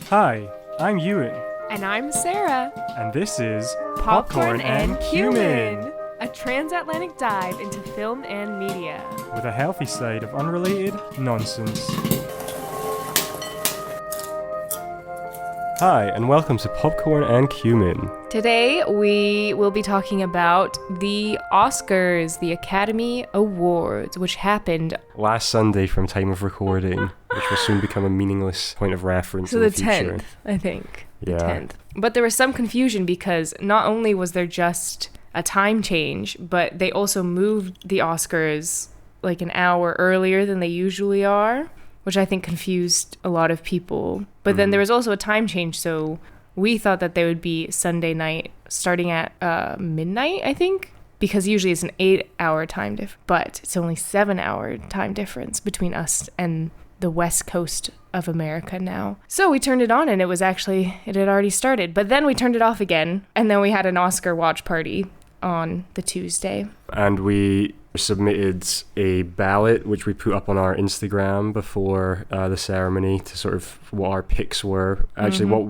Hi, I'm Euan. And I'm Sarah. And this is Popcorn and Cumin, a transatlantic dive into film and media. with a healthy side of unrelated nonsense. Hi, and welcome to Popcorn and Cumin. Today we will be talking about the Oscars, the Academy Awards, which happened Last Sunday from time of recording, which will soon become a meaningless point of reference to in the the future. 10th, I think. Yeah. The 10th. But there was some confusion because not only was there just a time change, but they also moved the Oscars like an hour earlier than they usually are, which I think confused a lot of people. But then there was also a time change, so we thought that they would be Sunday night starting at midnight, I think, because usually it's an 8-hour time difference, but it's only 7-hour time difference between us and the West Coast of America now. So we turned it on and it had already started. But then we turned it off again, and then we had an Oscar watch party on the Tuesday. And we submitted a ballot, which we put up on our Instagram before the ceremony to sort of what our picks were. Actually, what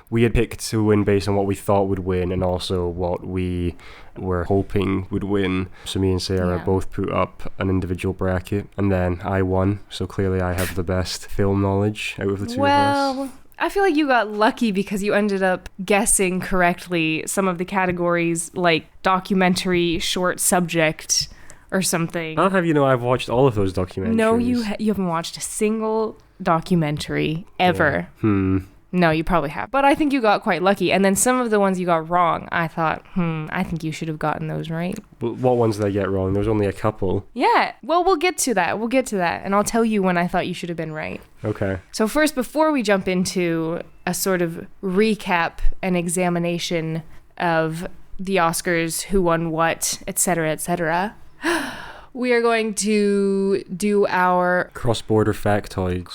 we had picked to win based on what we thought would win and also what we were hoping would win. So me and Sarah both put up an individual bracket, and then I won. So clearly I have the best film knowledge out of the two of us. I feel like you got lucky because you ended up guessing correctly some of the categories, like documentary, short subject, or something. I'll have you know I've watched all of those documentaries. No, you haven't watched a single documentary ever. Yeah. No, you probably have. But I think you got quite lucky. And then some of the ones you got wrong, I thought, I think you should have gotten those right. But what ones did I get wrong? There was only a couple. Yeah. Well, we'll get to that. And I'll tell you when I thought you should have been right. Okay. So first, before we jump into a sort of recap and examination of the Oscars, who won what, etc., we are going to do our cross-border factoids.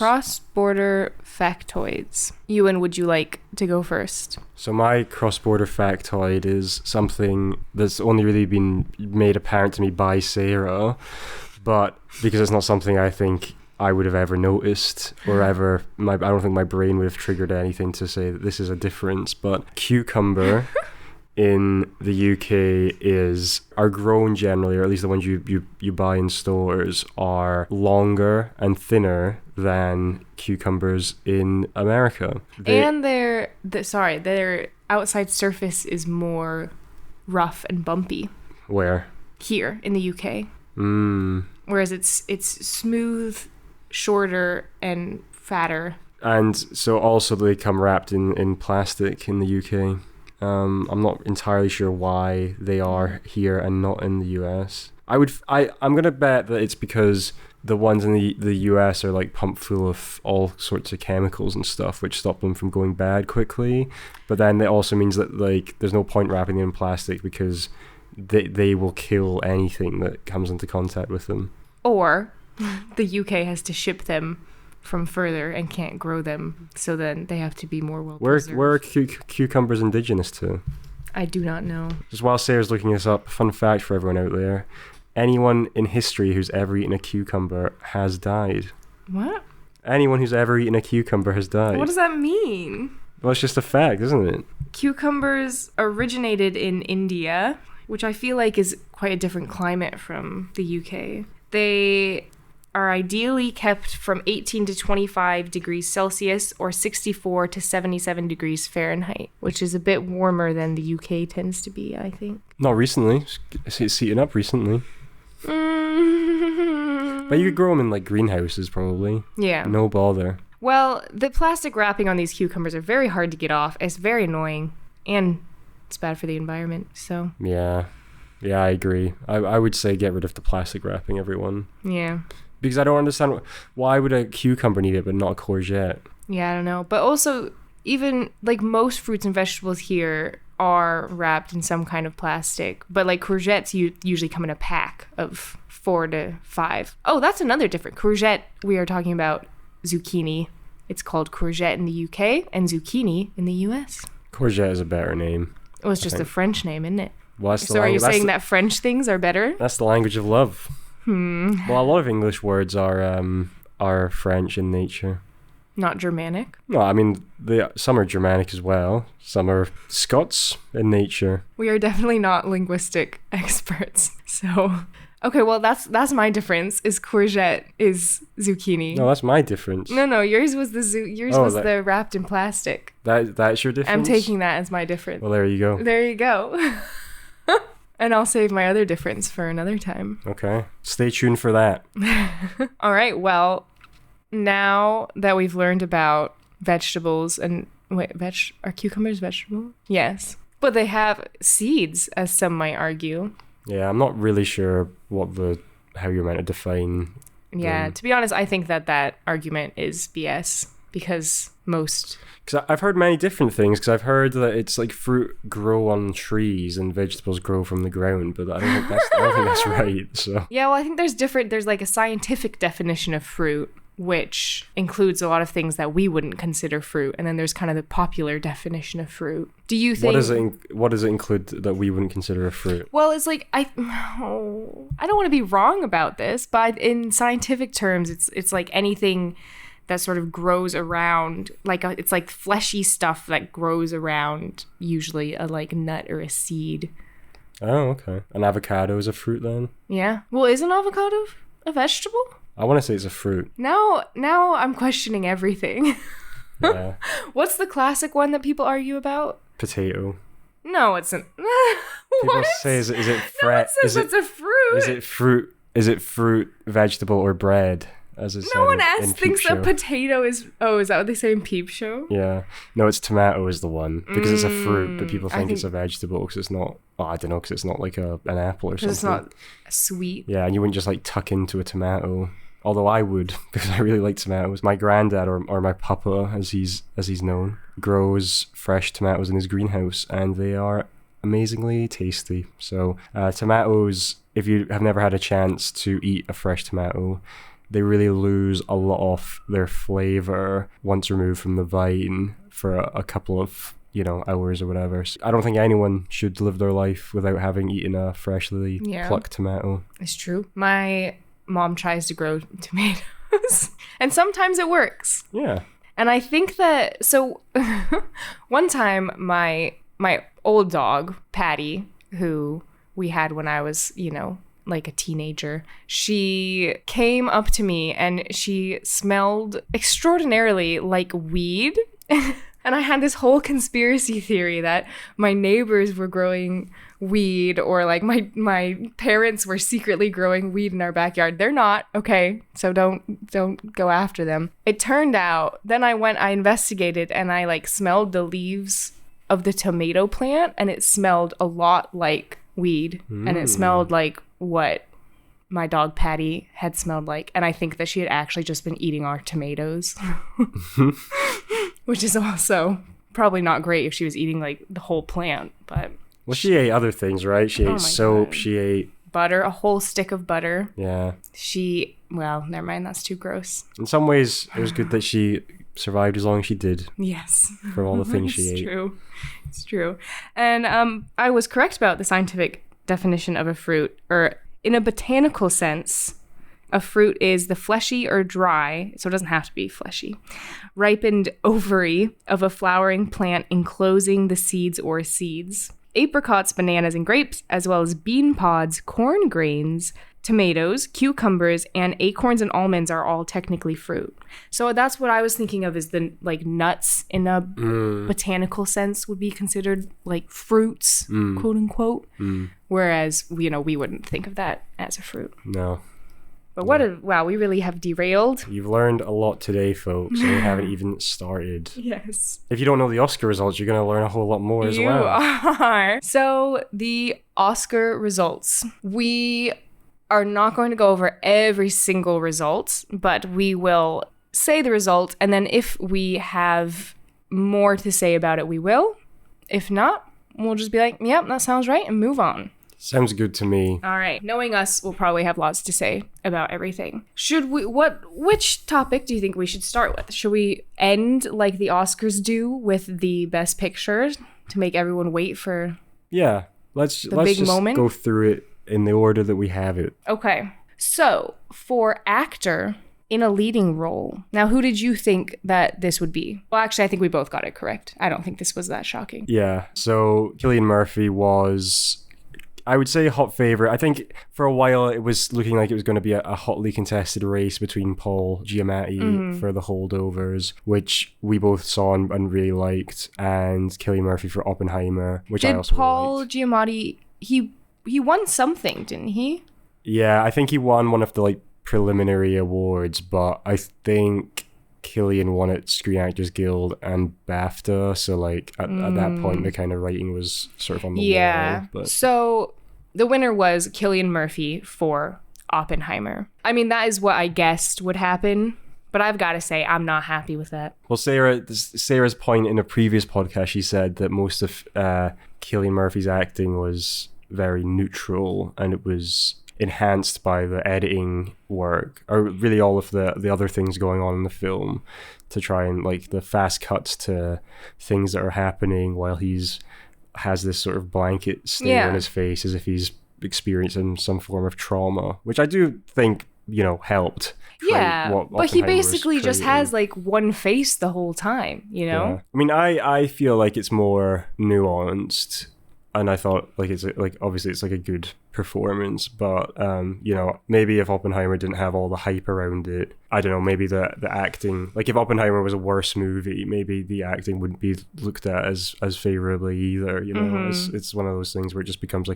Euan, would you like to go first? So my cross-border factoid is something that's only really been made apparent to me by Sarah, but because it's not something I think I would have ever noticed or ever, I don't think my brain would have triggered anything to say that this is a difference, but cucumber in the UK are grown generally, or at least the ones you buy in stores, are longer and thinner than cucumbers in America. And their outside surface is more rough and bumpy. Where? Here in the UK. Whereas it's smooth, shorter, and fatter. And so also they come wrapped in plastic in the UK. I'm not entirely sure why they are here and not in the US. I'm gonna bet that it's because the ones in the US are like pumped full of all sorts of chemicals and stuff, which stop them from going bad quickly. But then it also means that like there's no point wrapping them in plastic because they will kill anything that comes into contact with them. Or the UK has to ship them from further and can't grow them, so then they have to be more well preserved. Where are cucumbers indigenous to? I do not know. Just while Sarah's looking this up, fun fact for everyone out there: anyone in history who's ever eaten a cucumber has died. What? Anyone who's ever eaten a cucumber has died. What does that mean? Well, it's just a fact, isn't it? Cucumbers originated in India, which I feel like is quite a different climate from the UK. They are ideally kept from 18 to 25 degrees Celsius or 64 to 77 degrees Fahrenheit, which is a bit warmer than the UK tends to be, I think. Not recently. It's heating up recently. But you could grow them in like greenhouses probably. Yeah. No bother. Well, the plastic wrapping on these cucumbers are very hard to get off. It's very annoying, and it's bad for the environment, so. Yeah, I agree. I would say get rid of the plastic wrapping, everyone. Yeah. Because I don't understand why would a cucumber need it but not a courgette? Yeah, I don't know. But also, even like most fruits and vegetables here are wrapped in some kind of plastic. But like courgettes usually come in a pack of 4 to 5. Oh, that's another different. Courgette, we are talking about zucchini. It's called courgette in the UK and zucchini in the US. Courgette is a better name. Well, it's just a French name, isn't it? Well, so are you saying that French things are better? That's the language of love. Well, a lot of English words are French in nature. Not Germanic. No, I mean, some are Germanic as well. Some are Scots in nature. We are definitely not linguistic experts. So, okay, well, that's my difference. Is courgette is zucchini. No, that's my difference. No, yours was the wrapped in plastic. That's your difference? I'm taking that as my difference. Well, there you go. There you go. And I'll save my other difference for another time. Okay. Stay tuned for that. All right, well, now that we've learned about vegetables and are cucumbers vegetable? Yes. But they have seeds, as some might argue. Yeah, I'm not really sure how you're meant to define Yeah, them. to be honest, I think that argument is BS because Because I've heard many different things, because I've heard that it's like fruit grow on trees and vegetables grow from the ground, but I don't think that's right. So Yeah, well, I think there's like a scientific definition of fruit, which includes a lot of things that we wouldn't consider fruit, and then there's kind of the popular definition of fruit. Do you think what does it include that we wouldn't consider a fruit? Well, it's like I don't want to be wrong about this, but in scientific terms, it's like anything that sort of grows around, it's like fleshy stuff that grows around usually a like nut or a seed. Oh, okay. An avocado is a fruit then? Yeah. Well, is an avocado a vegetable? I want to say it's a fruit. Now I'm questioning everything. Yeah. What's the classic one that people argue about? Potato. No, it's an. People say, is it No one says it's a fruit. Is it fruit, vegetable, or bread? As is No one in thinks Peep that Show. potato is. Oh, is that what they say in Peep Show? Yeah. No, it's tomato is the one, because it's a fruit, but people I think it's think- a vegetable because it's not. Oh, I don't know, because it's not like an apple or something. Because it's not sweet. Yeah, and you wouldn't just like tuck into a tomato. Although I would, because I really like tomatoes. My granddad, or my papa, as he's known, grows fresh tomatoes in his greenhouse, and they are amazingly tasty. So tomatoes, if you have never had a chance to eat a fresh tomato, they really lose a lot of their flavor once removed from the vine for a couple of hours or whatever. So I don't think anyone should live their life without having eaten a freshly plucked tomato. It's true. My mom tries to grow tomatoes, and sometimes it works. Yeah. And I think that one time my old dog Patty, who we had when I was like a teenager, she came up to me and she smelled extraordinarily like weed. And I had this whole conspiracy theory that my neighbors were growing weed, or like my parents were secretly growing weed in our backyard. They're not, okay? So don't go after them. It turned out, then I investigated, and I like smelled the leaves of the tomato plant, and it smelled a lot like weed. And it smelled like what my dog Patty had smelled like. And I think that she had actually just been eating our tomatoes. Which is also probably not great if she was eating like the whole plant, but... Well, she ate other things, right? She ate soap, God. She ate... butter, a whole stick of butter. Yeah. Well, never mind, that's too gross. In some ways, it was good that she survived as long as she did. Yes. For all the things she ate. It's true. And I was correct about the scientific definition of a fruit, or in a botanical sense, a fruit is the fleshy or dry, so it doesn't have to be fleshy, ripened ovary of a flowering plant enclosing the seeds or seeds. Apricots, bananas, and grapes, as well as bean pods, corn grains, tomatoes, cucumbers, and acorns and almonds are all technically fruit. So that's what I was thinking of, is the like nuts in a botanical sense would be considered like fruits, quote unquote. Whereas, we wouldn't think of that as a fruit. No. But wow, we really have derailed. You've learned a lot today, folks, and we haven't even started. Yes. If you don't know the Oscar results, you're going to learn a whole lot more as well. You are. So the Oscar results. We are not going to go over every single result, but we will say the result, and then if we have more to say about it, we will. If not, we'll just be like, yep, that sounds right, and move on. Sounds good to me. All right. Knowing us, we'll probably have lots to say about everything. Which topic do you think we should start with? Should we end like the Oscars do with the Best Picture to make everyone wait for let's big just moment? Go through it in the order that we have it. Okay. So, for actor in a leading role. Now, who did you think that this would be? Well, actually, I think we both got it correct. I don't think this was that shocking. Yeah. So Cillian Murphy was, I would say, a hot favorite. I think for a while it was looking like it was going to be a hotly contested race between Paul Giamatti for The Holdovers, which we both saw and really liked, and Cillian Murphy for Oppenheimer, which I also Paul really liked. Giamatti, he won something, didn't he? Yeah, I think he won one of the preliminary awards, but I think Cillian won at Screen Actors Guild and BAFTA, so at that point the kind of writing was sort of on the wall. But so the winner was Cillian Murphy for Oppenheimer. I mean, that is what I guessed would happen, but I've got to say I'm not happy with that. Well, Sarah's point in a previous podcast, she said that most of Cillian Murphy's acting was very neutral, and it was enhanced by the editing work, or really all of the other things going on in the film, to try and the fast cuts to things that are happening while has this sort of blanket stare on his face as if he's experiencing some form of trauma, which I do think helped. Yeah, but he basically just has one face the whole time, Yeah. I mean, I feel like it's more nuanced, and I thought it's obviously it's a good performance, but maybe if Oppenheimer didn't have all the hype around it, I don't know, maybe the acting, if Oppenheimer was a worse movie, maybe the acting wouldn't be looked at as favorably either. It's one of those things where it just becomes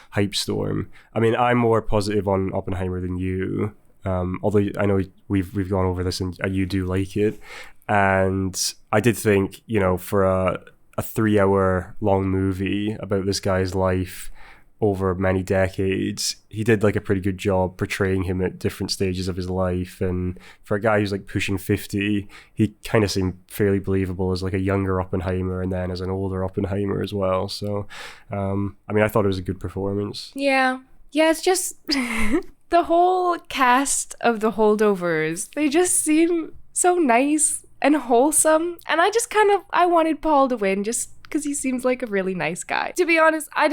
hype storm. I mean, I'm more positive on Oppenheimer than you, although I know we've gone over this and you do like it, and I did think for a 3-hour long movie about this guy's life over many decades, he did a pretty good job portraying him at different stages of his life. And for a guy who's pushing 50, he kind of seemed fairly believable as a younger Oppenheimer and then as an older Oppenheimer as well. So I mean, I thought it was a good performance. Yeah, it's just the whole cast of The Holdovers, they just seem so nice and wholesome, and I wanted Paul to win just because he seems like a really nice guy. To be honest, I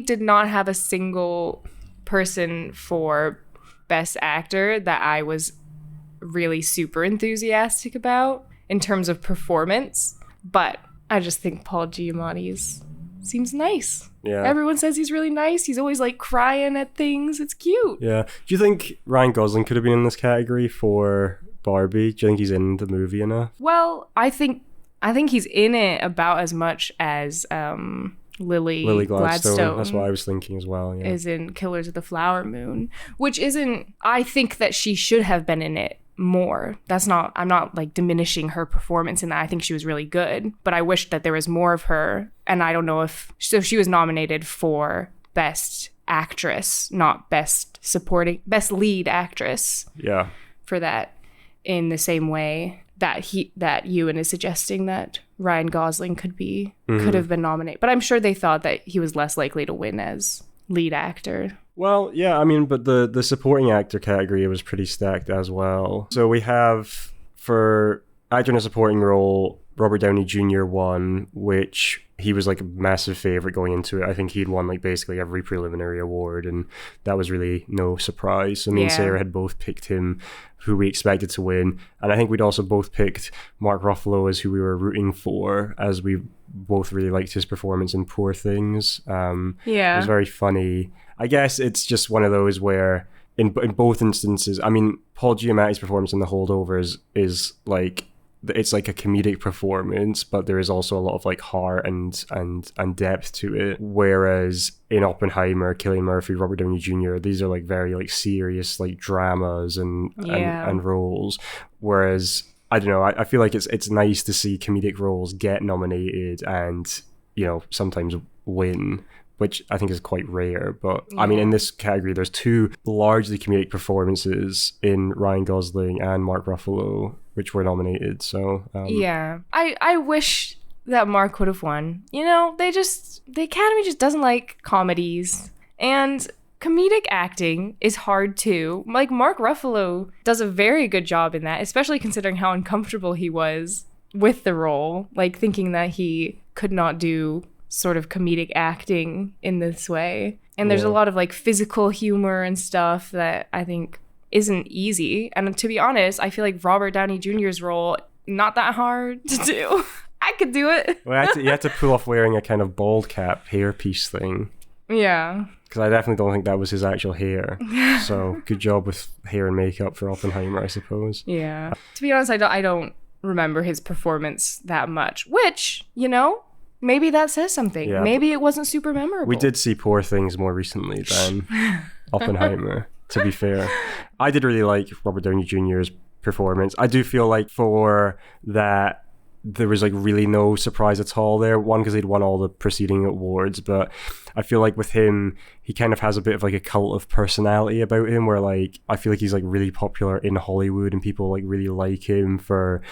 did not have a single person for Best Actor that I was really super enthusiastic about in terms of performance, but I just think Paul Giamatti's seems nice. Yeah. Everyone says he's really nice. He's always crying at things. It's cute. Yeah. Do you think Ryan Gosling could have been in this category for Barbie? Do you think he's in the movie enough? Well, I think he's in it about as much as Lily Gladstone. That's what I was thinking as well. Yeah. Is in Killers of the Flower Moon, which isn't. I think that she should have been in it more. I'm not diminishing her performance in that. I think she was really good, but I wish that there was more of her. And I don't know if she was nominated for Best Actress, not Best Lead Actress. Yeah. For that. In the same way that Euan is suggesting that Ryan Gosling could have been nominated. But I'm sure they thought that he was less likely to win as lead actor. Well, yeah, I mean, but the supporting actor category was pretty stacked as well. So we have, for actor in a supporting role, Robert Downey Jr. won, which he was a massive favorite going into it. I think he'd won basically every preliminary award, and that was really no surprise. So me and Sarah had both picked him, who we expected to win, and I think we'd also both picked Mark Ruffalo as who we were rooting for, as we both really liked his performance in Poor Things. It was very funny. I guess it's just one of those where in both instances, I mean, Paul Giamatti's performance in The Holdovers is it's a comedic performance, but there is also a lot of heart and depth to it. Whereas in Oppenheimer, Cillian Murphy, Robert Downey Jr., these are very serious dramas and roles. Whereas I don't know, I feel it's nice to see comedic roles get nominated and sometimes win, which I think is quite rare. But I mean, in this category, there's two largely comedic performances in Ryan Gosling and Mark Ruffalo, which were nominated. So I wish that Mark would have won. The Academy just doesn't like comedies, and comedic acting is hard too. Mark Ruffalo does a very good job in that, especially considering how uncomfortable he was with the role, thinking that he could not do sort of comedic acting in this way. And there's a lot of physical humor and stuff that I think isn't easy. And to be honest, I feel like Robert Downey Jr.'s role, not that hard to do. I could do it. Well, you had to pull off wearing a kind of bald cap hairpiece thing. Yeah. Because I definitely don't think that was his actual hair. So good job with hair and makeup for Oppenheimer, I suppose. Yeah. To be honest, I don't remember his performance that much, which, you know, maybe that says something. Yeah, maybe it wasn't super memorable. We did see Poor Things more recently than Oppenheimer, to be fair. I did really like Robert Downey Jr.'s performance. I do feel like for that, there was like really no surprise at all there. One, because he'd won all the preceding awards, but I feel like with him, he kind of has a bit of like a cult of personality about him, where like I feel like he's like really popular in Hollywood and people like really like him for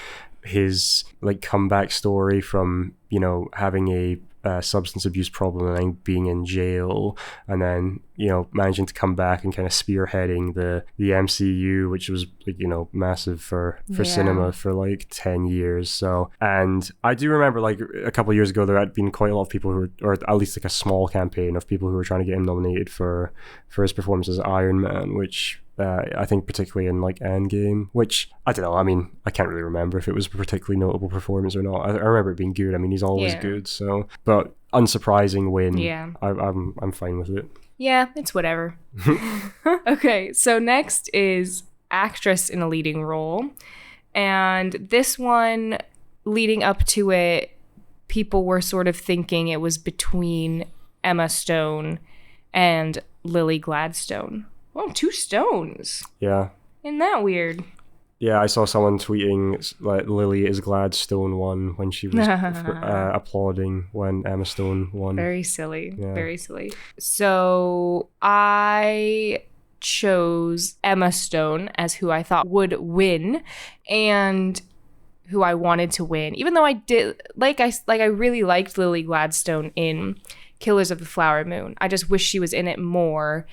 his like comeback story from, you know, having a substance abuse problem and then being in jail, and then, you know, managing to come back and kind of spearheading the MCU, which was like, you know, massive for cinema for like 10 years. So, and I do remember like a couple of years ago there had been quite a lot of people who were, or at least like a small campaign of people who were trying to get him nominated for his performance as Iron Man, which I think particularly in like Endgame, which I don't know, I mean, I can't really remember if it was a particularly notable performance or not. I remember it being good. I mean, he's always good, so, but unsurprising win. Yeah, I'm fine with it. Yeah, it's whatever. Okay, so next is actress in a leading role, and this one, leading up to it, people were sort of thinking it was between Emma Stone and Lily Gladstone. Oh, 2 stones. Yeah. Isn't that weird? Yeah, I saw someone tweeting like Lily is Gladstone won when she was applauding when Emma Stone won. Very silly. Yeah. Very silly. So I chose Emma Stone as who I thought would win and who I wanted to win. Even though I did I really liked Lily Gladstone in Killers of the Flower Moon. I just wish she was in it more.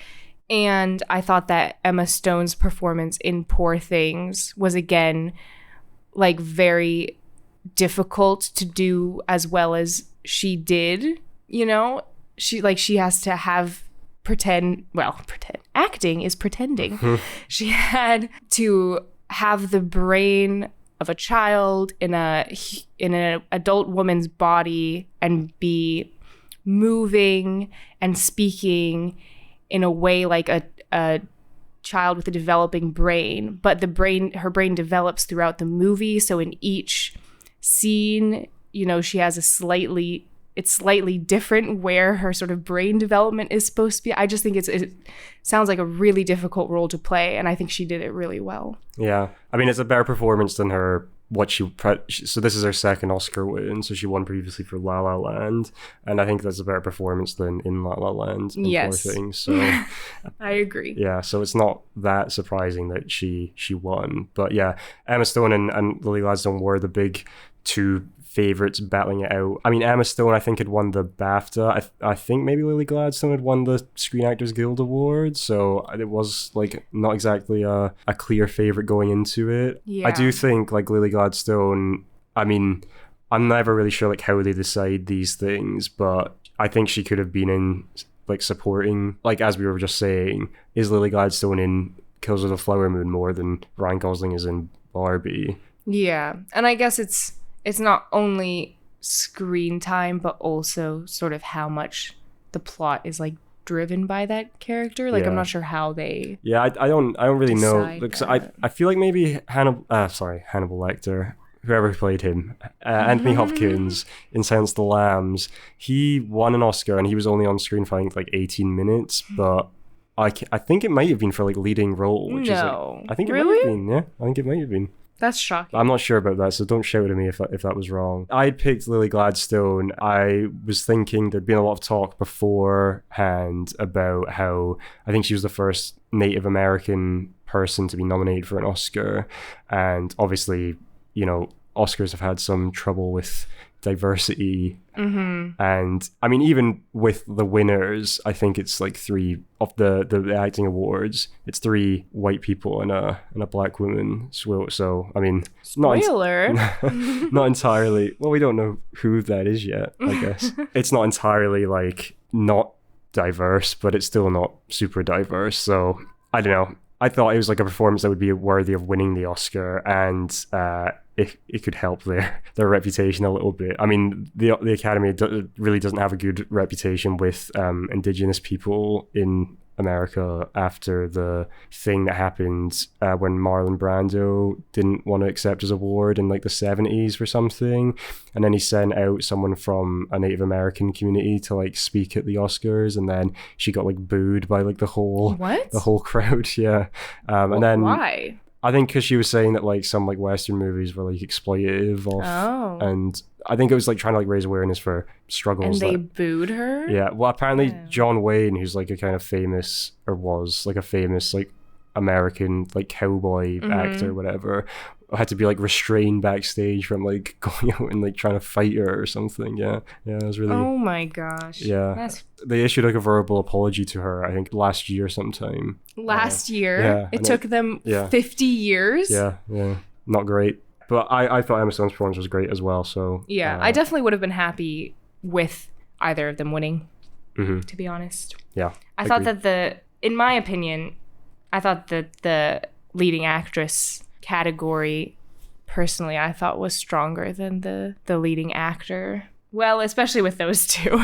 And I thought that Emma Stone's performance in Poor Things was, again, like very difficult to do as well as she did. You know, she has to have pretend. Acting is pretending. She had to have the brain of a child in an adult woman's body and be moving and speaking in a way like a child with a developing brain, but her brain develops throughout the movie. So in each scene, you know, she has it's slightly different where her sort of brain development is supposed to be. I just think it sounds like a really difficult role to play, and I think she did it really well. Yeah, I mean, it's a better performance than so this is her second Oscar win, so she won previously for La La Land, and I think that's a better performance than in La La Land. Yes. Poor Things, so I agree. Yeah, so it's not that surprising that she won, but yeah, Emma Stone and Lily Gladstone were the big 2 favorites battling it out. I mean, Emma Stone, I think, had won the BAFTA. I think maybe Lily Gladstone had won the Screen Actors Guild Award, so it was like not exactly a clear favorite going into it. Yeah. I do think like Lily Gladstone, I mean, I'm never really sure like how they decide these things, but I think she could have been in like supporting, like as we were just saying, is Lily Gladstone in Killers of the Flower Moon more than Ryan Gosling is in Barbie? Yeah, and I guess it's not only screen time, but also sort of how much the plot is like driven by that character. Like, I'm not sure how they. Yeah, I don't really know. Like, so I feel like maybe Hannibal Lecter, whoever played him, Anthony Hopkins in Silence of the Lambs, he won an Oscar and he was only on screen for I think like 18 minutes, but I think it might have been for like leading role. Which is like, I think it might have been. Yeah, I think it might have been. That's shocking. I'm not sure about that, so don't shout at me if that was wrong. I picked Lily Gladstone. I was thinking there'd been a lot of talk beforehand about how I think she was the first Native American person to be nominated for an Oscar. And obviously, you know, Oscars have had some trouble with diversity. Mm-hmm. And I mean, even with the winners, I think it's like 3 of the acting awards. It's 3 white people and a black woman. So I mean, spoiler, not entirely. Well, we don't know who that is yet. I guess it's not entirely like not diverse, but it's still not super diverse. So I don't know. I thought it was like a performance that would be worthy of winning the Oscar, and it could help their reputation a little bit. I mean, the Academy really doesn't have a good reputation with Indigenous people in America after the thing that happened when Marlon Brando didn't want to accept his award in like the 70s for something, and then he sent out someone from a Native American community to like speak at the Oscars, and then she got like booed by like the whole crowd. Yeah. And then why? I think because she was saying that like some like Western movies were like exploitative of, and I think it was like trying to like raise awareness for struggles. And they booed her? Yeah. Well, apparently John Wayne, who's like a kind of famous, or was like a famous like American like cowboy actor or whatever, had to be like restrained backstage from like going out and like trying to fight her or something. Yeah. It was really... Oh my gosh. Yeah. They issued like a verbal apology to her, I think last year sometime. Last year? Yeah. It took them 50 years? Yeah. Not great. But I thought Emma Stone's performance was great as well, so... Yeah, I definitely would have been happy with either of them winning, to be honest. Yeah. I thought that in my opinion, I thought that the leading actress category, personally, I thought was stronger than the leading actor. Well, especially with those two.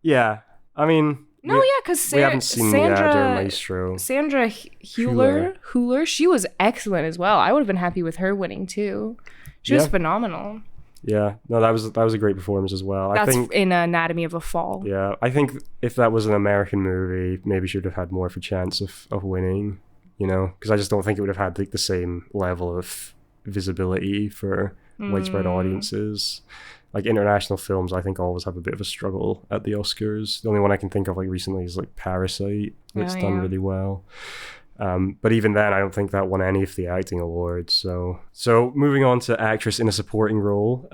Yeah. I mean... No, because we haven't seen Der Maestro. Sandra Hüller, she was excellent as well. I would have been happy with her winning too. She was phenomenal. Yeah, no, that was a great performance as well. That's I think in Anatomy of a Fall. Yeah, I think if that was an American movie, maybe she would have had more of a chance of winning. You know, because I just don't think it would have had like the same level of visibility for widespread audiences. Like international films, I think always have a bit of a struggle at the Oscars. The only one I can think of like recently is like Parasite. That's done really well. But even then, I don't think that won any of the acting awards. So moving on to actress in a supporting role.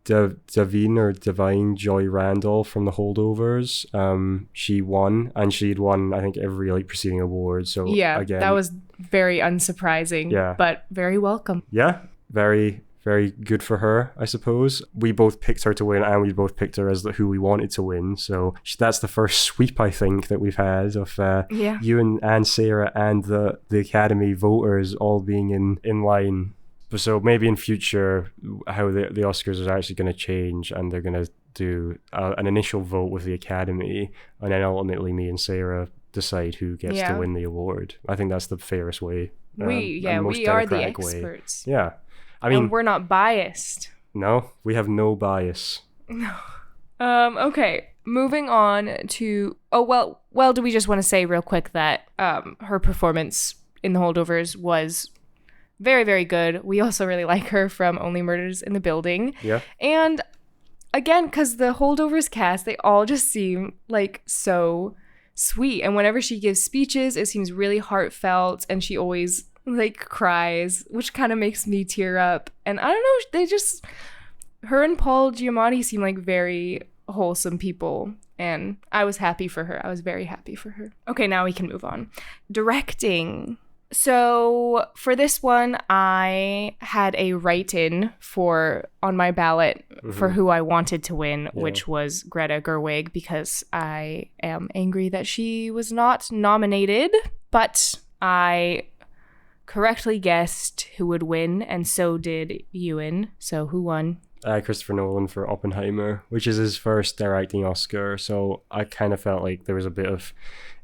Davine Joy Randolph from The Holdovers. She won, and she'd won I think every like preceding award. So again, that was very unsurprising. But very welcome. Yeah, very good for her, I suppose. We both picked her to win, and we both picked her as who we wanted to win. So that's the first sweep, I think, that we've had of Euan and Sarah and the Academy voters all being in line. So maybe in future, how the Oscars is actually going to change, and they're going to do an initial vote with the Academy, and then ultimately me and Sarah decide who gets to win the award. I think that's the fairest way. We are the experts. Way. Yeah. I mean, and we're not biased. No, we have no bias. No. Okay, moving on to... Oh, well, do we just want to say real quick that her performance in The Holdovers was very, very good. We also really like her from Only Murders in the Building. Yeah. And again, because the Holdovers cast, they all just seem like so sweet. And whenever she gives speeches, it seems really heartfelt, and she always... like cries, which kind of makes me tear up. And I don't know, her and Paul Giamatti seem like very wholesome people, and I was happy for her. I was very happy for her. Okay, now we can move on. Directing. So for this one, I had a write-in on my ballot for who I wanted to win, which was Greta Gerwig, because I am angry that she was not nominated, but I correctly guessed who would win, and so did Euan. So who won? Christopher Nolan for Oppenheimer, which is his first directing Oscar. So I kind of felt like there was a bit of,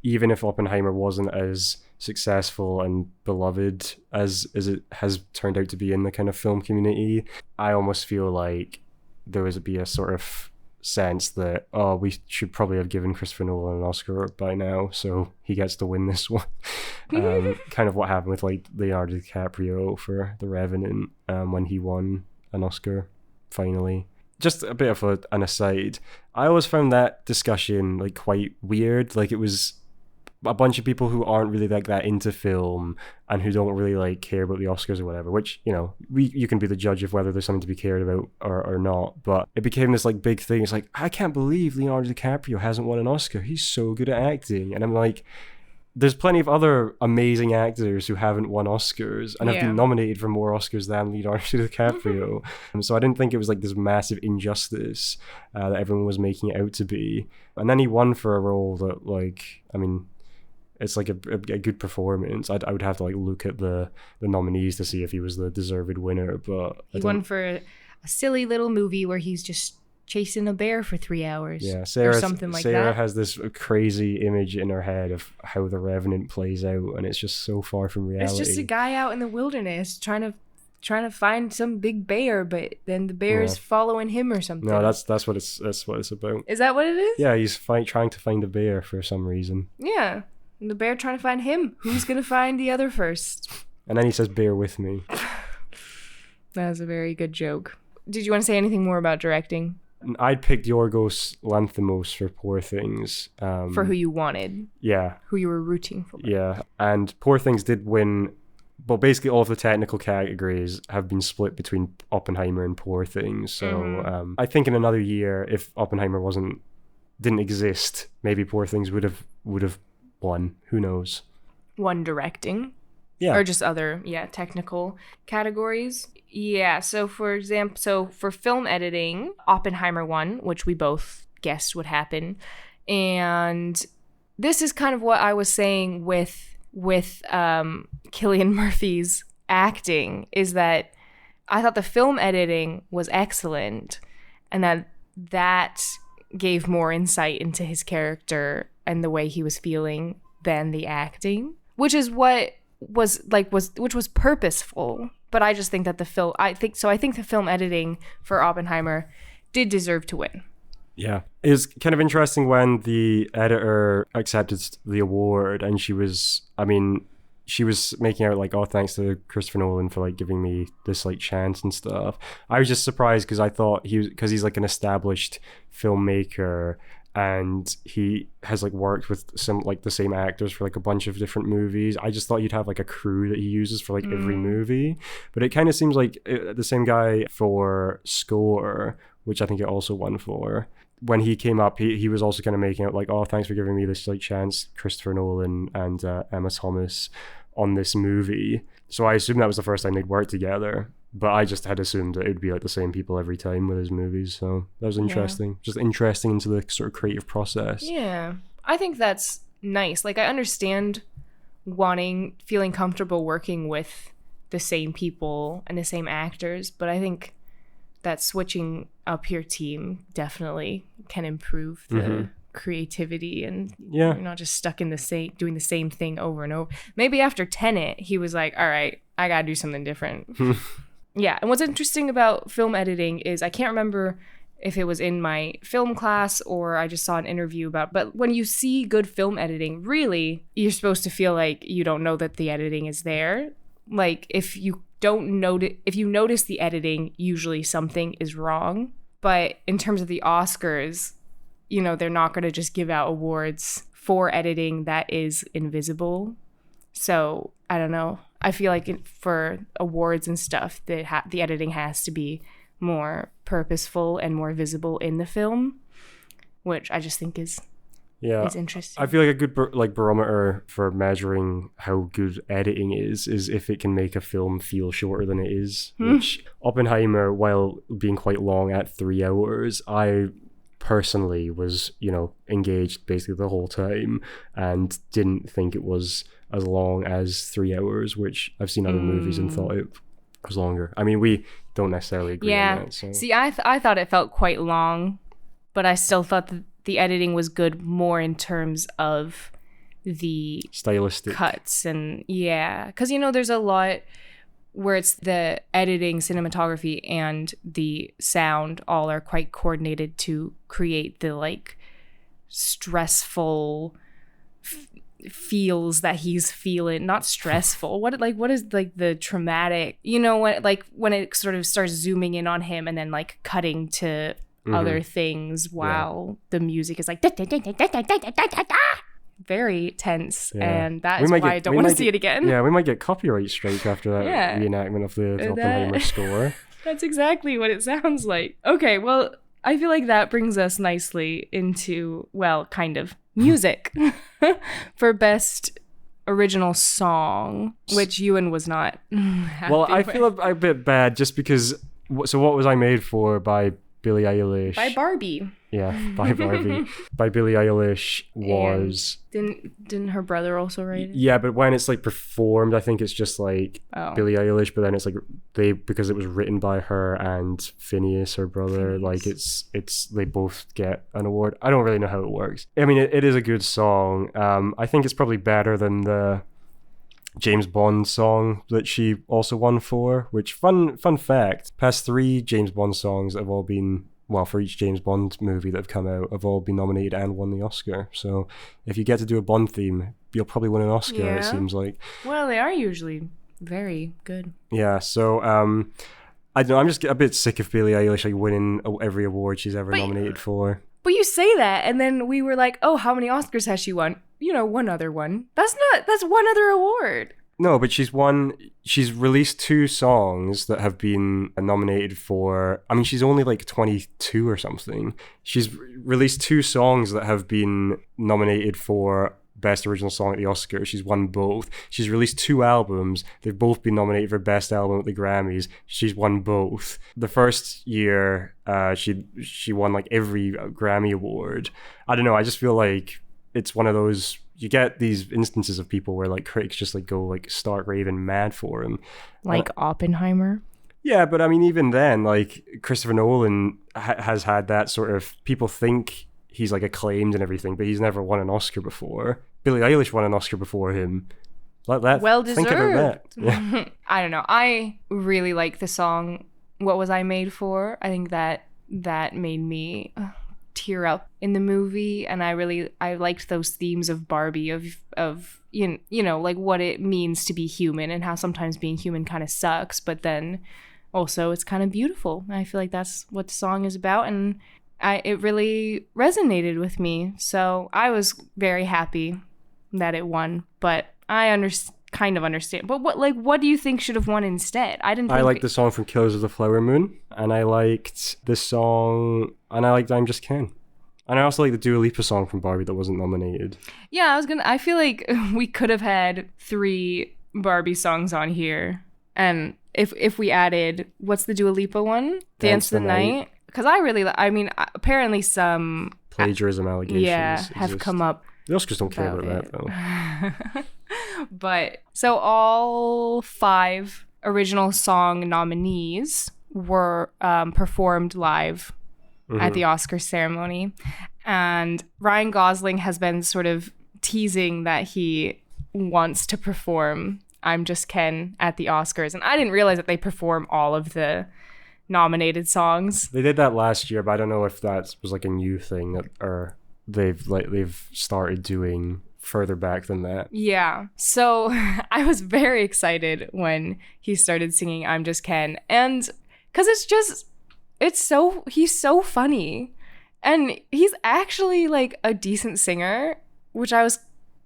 even if Oppenheimer wasn't as successful and beloved as it has turned out to be in the kind of film community, I almost feel like there would be a sort of sense that, we should probably have given Christopher Nolan an Oscar by now, so he gets to win this one. Kind of what happened with like Leonardo DiCaprio for The Revenant, when he won an Oscar finally. Just a bit of an aside, I always found that discussion like quite weird. Like, it was a bunch of people who aren't really like that into film and who don't really like care about the Oscars or whatever, which, you know, you can be the judge of whether there's something to be cared about or not. But it became this like big thing. It's like, I can't believe Leonardo DiCaprio hasn't won an Oscar. He's so good at acting. And I'm like, there's plenty of other amazing actors who haven't won Oscars and have been nominated for more Oscars than Leonardo DiCaprio. So I didn't think it was like this massive injustice that everyone was making it out to be. And then he won for a role that, like, I mean, it's like a good performance. I would have to like look at the nominees to see if he was the deserved winner, but he won for a silly little movie where he's just chasing a bear for 3 hours. Yeah, or something like Sarah that. has this crazy image in her head of how The Revenant plays out, and it's just so far from reality. It's just a guy out in the wilderness trying to find some big bear, but then the bear's following him or something. No, that's what it's about. Is that what it is? Yeah, he's trying to find a bear for some reason. Yeah, and the bear trying to find him. Who's gonna find the other first? And then he says, "Bear with me." That was a very good joke. Did you want to say anything more about directing? I'd picked Yorgos Lanthimos for Poor Things. For who you wanted. Yeah. Who you were rooting for. Yeah, and Poor Things did win. But basically, all of the technical categories have been split between Oppenheimer and Poor Things. So I think in another year, if Oppenheimer didn't exist, maybe Poor Things would have won. Who knows? Won directing. Yeah. Or just other, technical categories. Yeah, so for example, for film editing, Oppenheimer won, which we both guessed would happen. And this is kind of what I was saying with Cillian Murphy's acting, is that I thought the film editing was excellent, and that gave more insight into his character and the way he was feeling than the acting, which is what which was purposeful. But I just think that I think the film editing for Oppenheimer did deserve to win. Yeah. It was kind of interesting when the editor accepted the award, and she was making out like, oh, thanks to Christopher Nolan for like giving me this like chance and stuff. I was just surprised because I thought because he's like an established filmmaker, and he has like worked with some like the same actors for like a bunch of different movies. I just thought you'd have like a crew that he uses for like every movie, but it kind of seems like the same guy for score, which I think it also won for. When he came up, he was also kind of making out like, oh, thanks for giving me this like chance, Christopher Nolan and Emma Thomas, on this movie. So I assumed that was the first time they'd worked together, but I just had assumed that it would be like the same people every time with his movies. So that was interesting. Just interesting into the sort of creative process. Yeah, I think that's nice. Like, I understand feeling comfortable working with the same people and the same actors, but I think that switching up your team definitely can improve the creativity, and you're not just stuck in doing the same thing over and over. Maybe after Tenet, he was like, all right, I gotta do something different. Yeah, and what's interesting about film editing is, I can't remember if it was in my film class or I just saw an interview but when you see good film editing, really, you're supposed to feel like you don't know that the editing is there. Like, if you notice the editing, usually something is wrong. But in terms of the Oscars, they're not going to just give out awards for editing that is invisible. So I don't know. I feel like for awards and stuff, the editing has to be more purposeful and more visible in the film, which I just think is interesting. I feel like a good barometer for measuring how good editing is if it can make a film feel shorter than it is. Which Oppenheimer, while being quite long at 3 hours, I personally was engaged basically the whole time and didn't think it was as long as 3 hours, which I've seen other movies and thought it was longer. I mean, we don't necessarily agree on that. So. See, I thought it felt quite long, but I still thought that the editing was good more in terms of the stylistic cuts, and because there's a lot where it's the editing, cinematography, and the sound all are quite coordinated to create the like stressful feels that he's feeling. Not stressful, what is like the traumatic, when it sort of starts zooming in on him and then like cutting to other things while the music is like very tense, and that's why I don't want to see it again. Yeah, we might get copyright strike after that reenactment of the Oppenheimer score. That's exactly what it sounds like. Okay, well, I feel like that brings us nicely into, kind of music for best original song, which Euan was not happy Well, I with. feel a bit bad just because. So what was I made for by Billie Eilish. By Barbie. Yeah, by Barbie. By Billie Eilish was... Didn't her brother also write it? Yeah, but when it's like performed, I think it's just like Billie Eilish, but then it's like because it was written by her and Phineas, her brother, like it's they both get an award. I don't really know how it works. I mean, it is a good song. I think it's probably better than the James Bond song that she also won for, which fun fact, past 3 James Bond songs have all been, well, for each James Bond movie that have come out, have all been nominated and won the Oscar. So if you get to do a Bond theme, you'll probably win an Oscar, it seems like. Well, they are usually very good. Yeah, so I don't know, I'm just a bit sick of Billie Eilish like winning every award she's ever nominated for. But you say that, and then we were like, oh, how many Oscars has she won? You know, one other one. That's one other award. No, but she's released 2 songs that have been nominated for, I mean, she's only like 22 or something. She's released 2 songs that have been nominated for Best Original Song at the Oscars. She's won both. She's released 2 albums. They've both been nominated for Best Album at the Grammys. She's won both. The first year, she won like every Grammy award. I don't know, I just feel like it's one of those, you get these instances of people where like critics just like go like stark raving mad for him. Like Oppenheimer? Yeah, but I mean, even then, like Christopher Nolan has had that sort of, people think he's like acclaimed and everything, but he's never won an Oscar before. Billie Eilish won an Oscar before him. Well deserved. Think about that. Yeah. I don't know. I really like the song What Was I Made For? I think that made me tear up in the movie, and I liked those themes of Barbie of you know like what it means to be human and how sometimes being human kind of sucks, but then also it's kind of beautiful. I feel like that's what the song is about, and it really resonated with me. So I was very happy that it won, but I kind of understand. But what do you think should have won instead? I liked the song from Killers of the Flower Moon, and I liked this song, and I liked I'm Just Ken. And I also like the Dua Lipa song from Barbie that wasn't nominated. Yeah, I feel like we could have had 3 Barbie songs on here. And if we added, what's the Dua Lipa one? Dance the Night. Because apparently some plagiarism allegations have come up. The Oscars don't care about that, though. But so all 5 original song nominees were performed live at the Oscars ceremony. And Ryan Gosling has been sort of teasing that he wants to perform I'm Just Ken at the Oscars. And I didn't realize that they perform all of the nominated songs. They did that last year, but I don't know if that was like a new thing or they've started doing further back than that. Yeah. So I was very excited when he started singing I'm Just Ken. And because he's so funny. And he's actually like a decent singer, which I was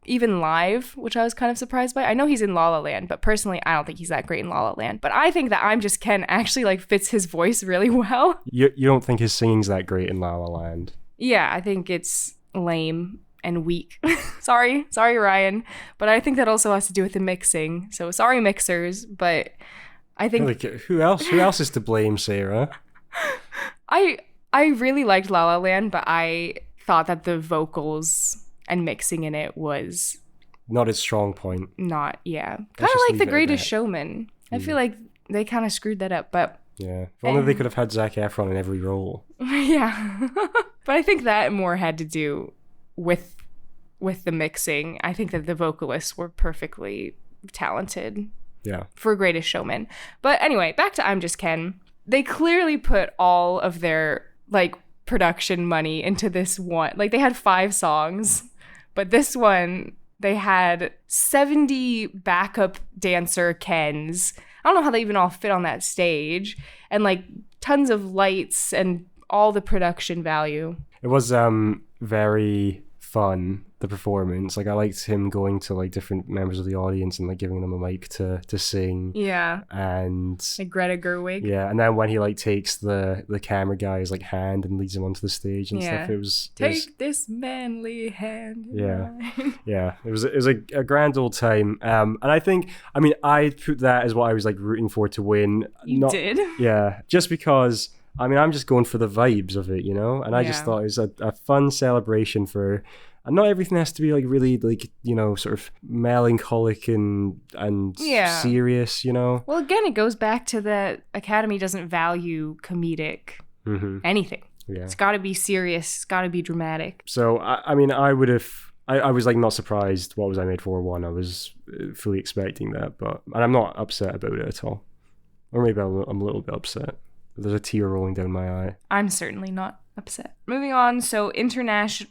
kind of surprised by. I know he's in La La Land, but personally, I don't think he's that great in La La Land. But I think that I'm Just Ken actually like fits his voice really well. You don't think his singing's that great in La La Land? Yeah, I think it's lame and weak. sorry, Ryan. But I think that also has to do with the mixing. So sorry, mixers. But I think who else is to blame, Sarah? I really liked La La Land, but I thought that the vocals and mixing in it was not his strong point. Not, yeah. Kind of like The Greatest Showman. I feel like they kind of screwed that up, but... Yeah. If only they could have had Zac Efron in every role. Yeah. But I think that more had to do with the mixing. I think that the vocalists were perfectly talented. Yeah. For Greatest Showman. But anyway, back to I'm Just Ken. They clearly put all of their, like, production money into this one. Like, they had 5 songs, but this one, they had 70 backup dancer Kens. I don't know how they even all fit on that stage. And, like, tons of lights and all the production value. It was very fun, the performance. Like, I liked him going to like different members of the audience and like giving them a mic to sing. Yeah. And like Greta Gerwig. Yeah, and then when he like takes the camera guy's like hand and leads him onto the stage and stuff, it was this manly hand. Yeah. Yeah. It was a grand old time. And I think, I put that as what I was like rooting for to win. You did? Yeah. Just because I mean, I'm just going for the vibes of it, you know? And I just Yeah. thought it was a fun celebration for... And not everything has to be like really like, you know, sort of melancholic and Yeah. serious, you know? Well, again, it goes back to that Academy doesn't value comedic anything. Yeah. It's got to be serious. It's got to be dramatic. So, I mean, I would have... I was like not surprised. What was I made for? One, I was fully expecting that, and I'm not upset about it at all. Or maybe I'm a little bit upset. There's a tear rolling down my eye. I'm certainly not upset. Moving on, so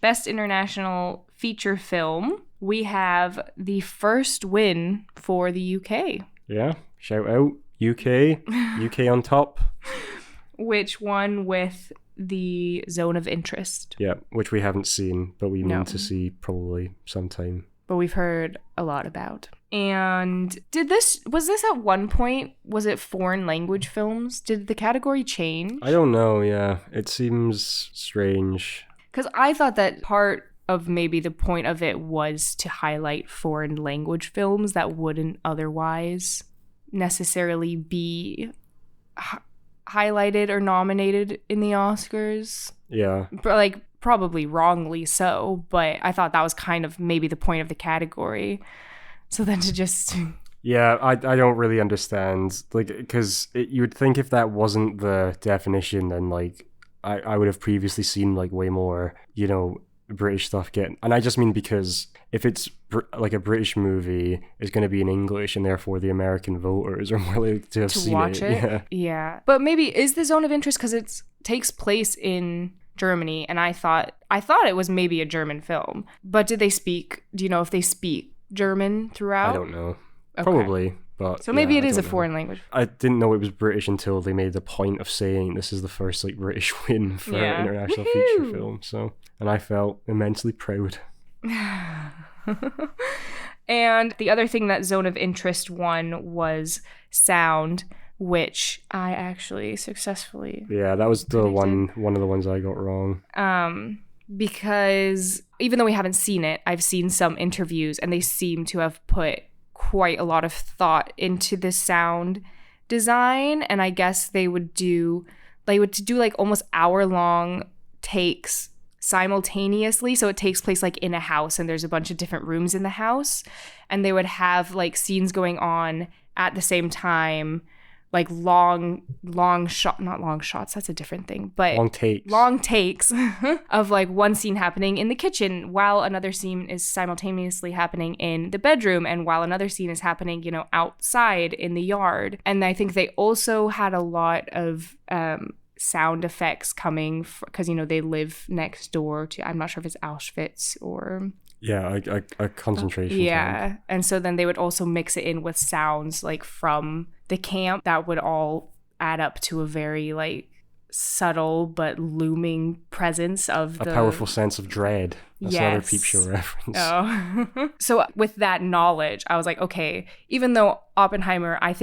best international feature film, we have the first win for the UK. Yeah, shout out UK on top. Which won with the Zone of Interest. Yeah, which we haven't seen, but we mean to see probably sometime. But we've heard a lot about. And was this at one point, was it foreign language films? Did the category change? I don't know, yeah. It seems strange. Because I thought that part of maybe the point of it was to highlight foreign language films that wouldn't otherwise necessarily be highlighted or nominated in the Oscars. Yeah. But like probably wrongly so, but I thought that was kind of maybe the point of the category. So then to just... Yeah, I don't really understand. Like, because you would think if that wasn't the definition, then like I would have previously seen like way more, you know, British stuff get. And I just mean because if it's like a British movie, it's going to be in English, and therefore the American voters are more likely to have seen watch it. Yeah. But maybe is the Zone of Interest because it takes place in Germany, and I thought it was maybe a German film. But do you know if they speak German throughout? I don't know. Okay. Probably. But so maybe it is a know. foreign language. I didn't know it was British until they made the point of saying this is the first like British win for an international feature film. So, and I felt immensely proud. And the other thing that Zone of Interest won was sound, which I actually successfully... Yeah, that was the one of the ones I got wrong. Because even though we haven't seen it, I've seen some interviews, and they seem to have put quite a lot of thought into the sound design. And I guess they would do like almost hour-long takes simultaneously. So it takes place like in a house, and there's a bunch of different rooms in the house, and they would have like scenes going on at the same time, like not long shots, that's a different thing, but long takes of like one scene happening in the kitchen while another scene is simultaneously happening in the bedroom, and while another scene is happening, you know, outside in the yard. And I think they also had a lot of sound effects coming because, you know, they live next door to, I'm not sure if it's Auschwitz or... Yeah, a concentration camp. And so then they would also mix it in with sounds like from the camp that would all add up to a very like subtle but looming presence of a powerful sense of dread. That's another Peep Show reference. Oh. So with that knowledge, I was like, okay, even though Oppenheimer, I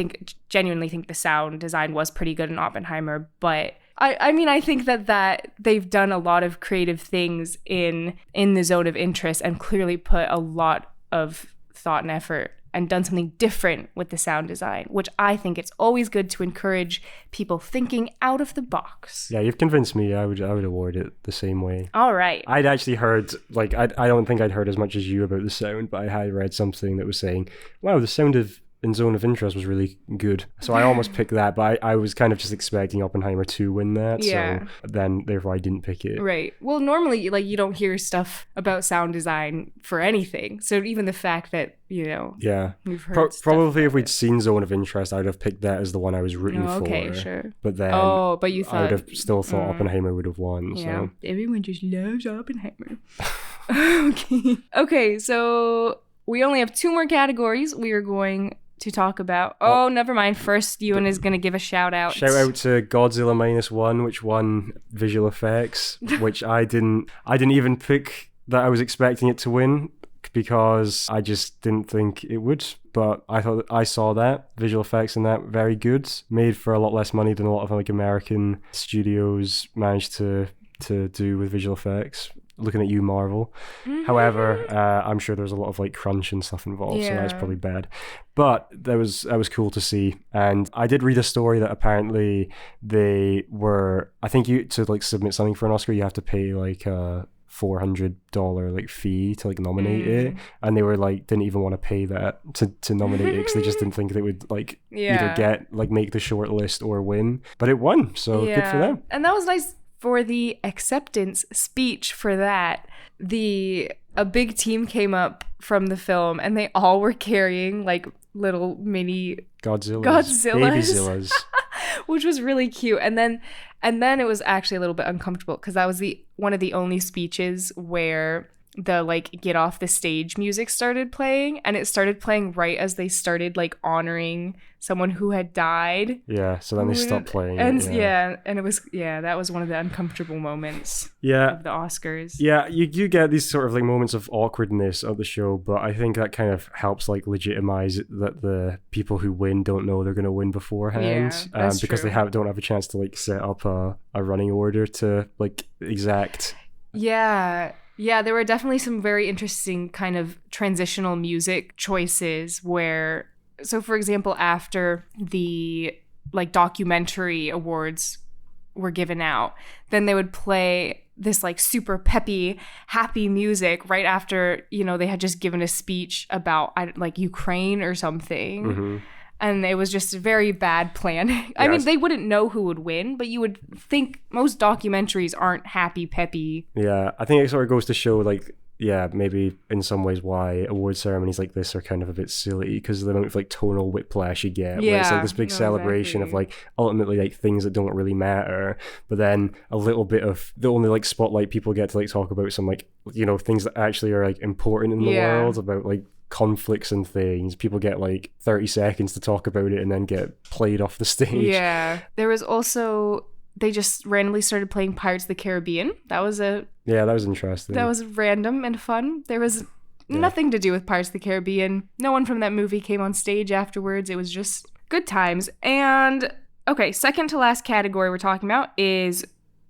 genuinely think the sound design was pretty good in Oppenheimer, but I mean, I think that they've done a lot of creative things in the Zone of Interest, and clearly put a lot of thought and effort and done something different with the sound design, which I think it's always good to encourage people thinking out of the box. Yeah, you've convinced me. I would award it the same way. All right. I'd actually heard, like, I don't think I'd heard as much as you about the sound, but I had read something that was saying, wow, the sound in Zone of Interest was really good. So I almost picked that, but I was kind of just expecting Oppenheimer to win that. Yeah. So then, therefore, I didn't pick it. Right. Well, normally, like, you don't hear stuff about sound design for anything. So even the fact that, you know, yeah, we've heard probably if we'd seen Zone of Interest, I'd have picked that as the one I was rooting for. Okay, sure. But then, but you thought... I would have still thought Oppenheimer would have won. Yeah. So. Everyone just loves Oppenheimer. Okay, so we only have 2 more categories we are going to talk about. Never mind. First, Euan is going to give a shout out. Shout out to Godzilla -1, which won visual effects, which I didn't even pick that I was expecting it to win, because I just didn't think it would. But I saw that visual effects in that very good, made for a lot less money than a lot of like American studios managed to do with visual effects. looking at you, Marvel. However, I'm sure there's a lot of like crunch and stuff involved, so that's Yeah. probably bad. But that was cool to see. And I did read a story that apparently they were, I think you to like submit something for an Oscar, you have to pay like a $400 like fee to like nominate it, and they were like didn't even want to pay that to nominate it because they just didn't think they would like either get like make the short list or win. But it won, so good for them. And that was nice for the acceptance speech for that. A big team came up from the film, and they all were carrying like little mini Godzillas. Babyzillas. which was really cute. And then it was actually a little bit uncomfortable because that was one of the only speeches where the like get off the stage music started playing, and it started playing right as they started like honoring someone who had died. Yeah, so then they stopped playing. And and it was that was one of the uncomfortable moments of the Oscars. Yeah, you get these sort of like moments of awkwardness of the show, but I think that kind of helps like legitimize that the people who win don't know they're going to win beforehand, because true. they don't have a chance to like set up a running order to like exact. Yeah, there were definitely some very interesting kind of transitional music choices where, so for example, after the like documentary awards were given out, then they would play this like super peppy, happy music right after, they had just given a speech about like Ukraine or something. Mm-hmm. And it was just very bad planning. I mean, they wouldn't know who would win, but you would think most documentaries aren't happy, peppy. Yeah, I think it sort of goes to show, like, maybe in some ways why award ceremonies like this are kind of a bit silly, because of the amount of like tonal whiplash you get. Where it's like this big celebration of like ultimately like things that don't really matter, but then a little bit of the only like spotlight people get to like talk about some like things that actually are like important in the world, about like conflicts and things. People get like 30 seconds to talk about it and then get played off the stage. Yeah. There was also, they just randomly started playing Pirates of the Caribbean. That was interesting. That was random and fun. There was nothing to do with Pirates of the Caribbean. No one from that movie came on stage afterwards. It was just good times. And okay, second to last category we're talking about is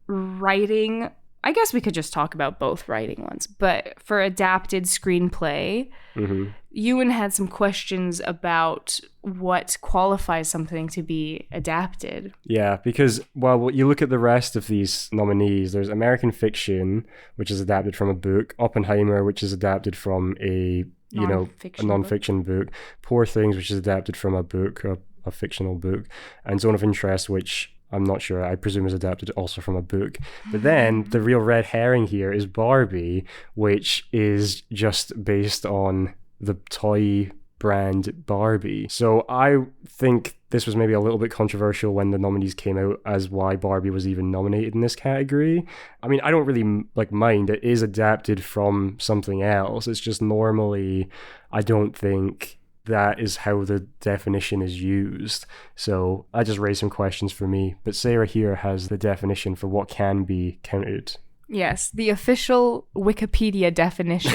writing. I guess we could just talk about both writing ones, but for adapted screenplay, Euan had some questions about what qualifies something to be adapted. Yeah, because, well, you look at the rest of these nominees, there's American Fiction, which is adapted from a book, Oppenheimer, which is adapted from a non-fiction book, Poor Things, which is adapted from a book, a fictional book, and Zone of Interest, which I'm not sure, I presume is adapted also from a book. But then the real red herring here is Barbie, which is just based on the toy brand Barbie. So I think this was maybe a little bit controversial when the nominees came out as why Barbie was even nominated in this category. I mean, I don't really mind. It is adapted from something else. It's just normally, I don't think that is how the definition is used. So I just raised some questions for me. But Sarah here has the definition for what can be counted. Yes, the official Wikipedia definition.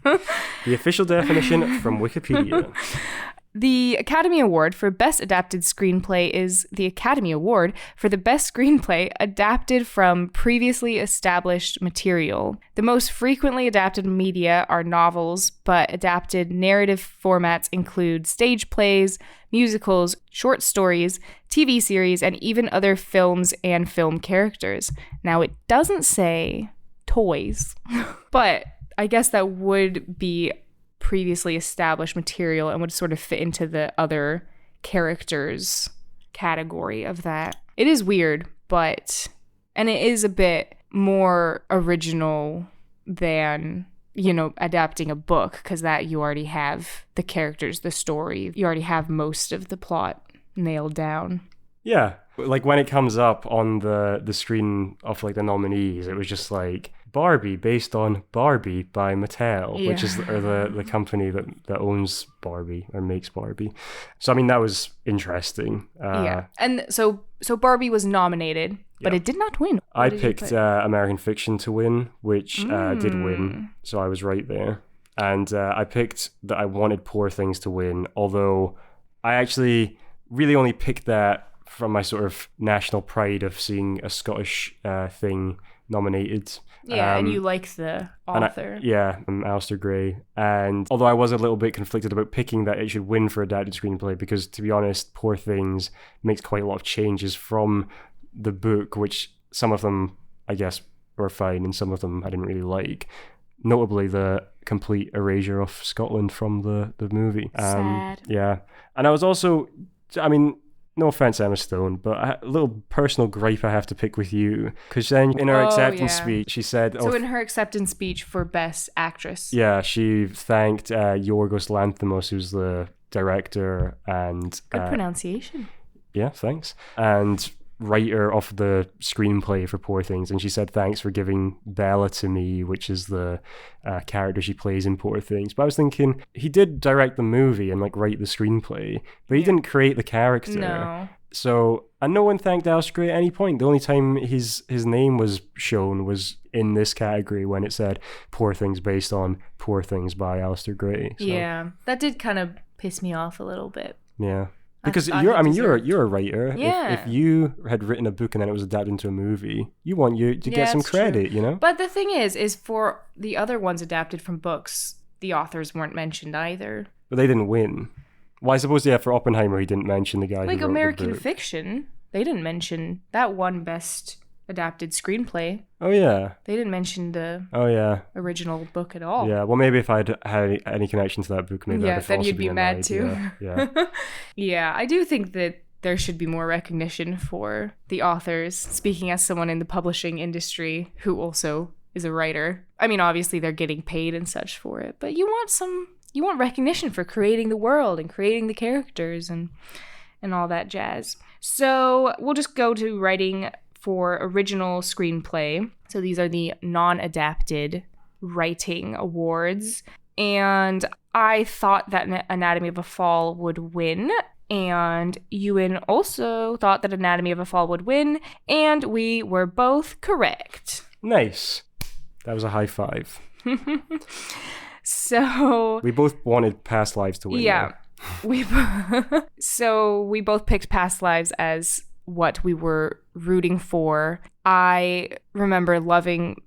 The official definition from Wikipedia. The Academy Award for Best Adapted Screenplay is the Academy Award for the best screenplay adapted from previously established material. The most frequently adapted media are novels, but adapted narrative formats include stage plays, musicals, short stories, TV series, and even other films and film characters. Now, it doesn't say toys, but I guess that would be previously established material and would sort of fit into the other characters category of that. It is weird, and it is a bit more original than, adapting a book, because that you already have the characters, the story, you already have most of the plot nailed down. Yeah, like when it comes up on the screen of like the nominees, it was just like Barbie based on Barbie by Mattel, which is the company that owns Barbie or makes Barbie. So I mean, that was interesting. And so Barbie was nominated, but it did not win. I picked American Fiction to win, which did win, so I was right there. And I picked that I wanted Poor Things to win, although I actually really only picked that from my sort of national pride of seeing a Scottish thing nominated. Yeah, and you like the author. Alistair Gray. And although I was a little bit conflicted about picking that it should win for adapted screenplay, because to be honest, Poor Things makes quite a lot of changes from the book, which some of them, I guess, were fine, and some of them I didn't really like. Notably, the complete erasure of Scotland from the movie. Sad. Yeah. And I was also, I mean, no offense, Emma Stone, but a little personal gripe I have to pick with you. Because then in her acceptance speech, she said... So in her acceptance speech for Best Actress. Yeah, she thanked Yorgos Lanthimos, who's the director and... Good pronunciation. Yeah, thanks. And writer of the screenplay for Poor Things, and she said thanks for giving Bella to me, which is the character she plays in Poor Things. But I was thinking, he did direct the movie and like write the screenplay, but he didn't create the character. No. So, and no one thanked Alistair Gray at any point. The only time his name was shown was in this category when it said Poor Things based on Poor Things by Alistair Gray. So, yeah, that did kind of piss me off a little bit. Yeah. Because you're a writer. Yeah. If you had written a book and then it was adapted into a movie, you want you to get some credit, true. You know? But the thing is for the other ones adapted from books, the authors weren't mentioned either. But they didn't win. Well, I suppose, for Oppenheimer, he didn't mention the guy like who wrote American the book. Fiction, they didn't mention that one Best Adapted Screenplay. Oh, yeah. They didn't mention the original book at all. Yeah, well, maybe if I'd had any connection to that book, maybe I'd have then also you'd be been mad annoyed. too. Yeah. Yeah, I do think that there should be more recognition for the authors. Speaking as someone in the publishing industry who also is a writer. I mean, obviously they're getting paid and such for it, but you want recognition for creating the world and creating the characters and all that jazz. So we'll just go to writing for original screenplay. So these are the non-adapted writing awards. And I thought that Anatomy of a Fall would win. And Euan also thought that Anatomy of a Fall would win. And we were both correct. Nice. That was a high five. So... we both wanted Past Lives to win. Yeah. So we both picked Past Lives as what we were rooting for. I remember loving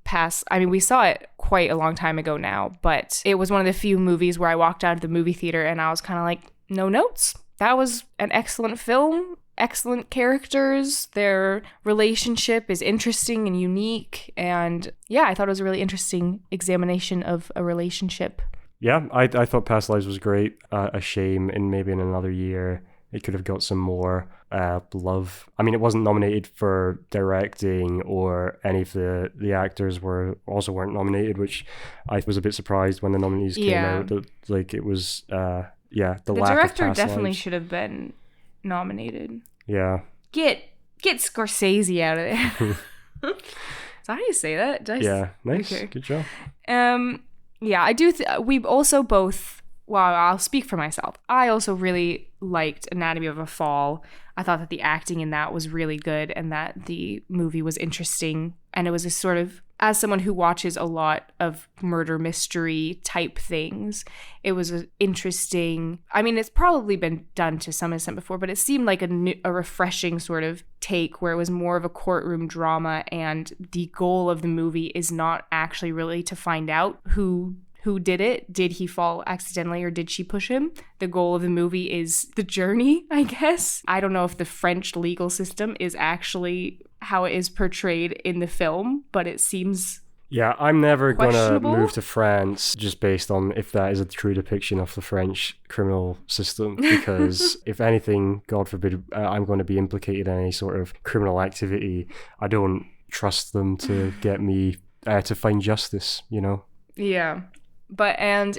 we saw it quite a long time ago now, but it was one of the few movies where I walked out of the movie theater and I was kind of like, no notes. That was an excellent film, excellent characters. Their relationship is interesting and unique. And yeah, I thought it was a really interesting examination of a relationship. Yeah, I thought Past Lives was great. A shame maybe in another year it could have got some more love. I mean, it wasn't nominated for directing, or any of the actors weren't nominated, which I was a bit surprised when the nominees came out. That, like, it was the lack of director Past definitely Lives. should have been nominated. Yeah. Get Scorsese out of there. Is that how you say that? Yeah, nice. Okay. Good job. Yeah, I do. We also both. Well, I'll speak for myself. I also really liked Anatomy of a Fall. I thought that the acting in that was really good and that the movie was interesting. And it was a sort of, as someone who watches a lot of murder mystery type things, it was interesting. I mean, it's probably been done to some extent before, but it seemed like a refreshing sort of take where it was more of a courtroom drama, and the goal of the movie is not actually really to find out who did it. Did he fall accidentally or did she push him? The goal of the movie is the journey, I guess. I don't know if the French legal system is actually how it is portrayed in the film, but it seems I'm never going to move to France just based on if that is a true depiction of the French criminal system, because if anything, God forbid, I'm going to be implicated in any sort of criminal activity, I don't trust them to get me to find justice, you know? Yeah. But and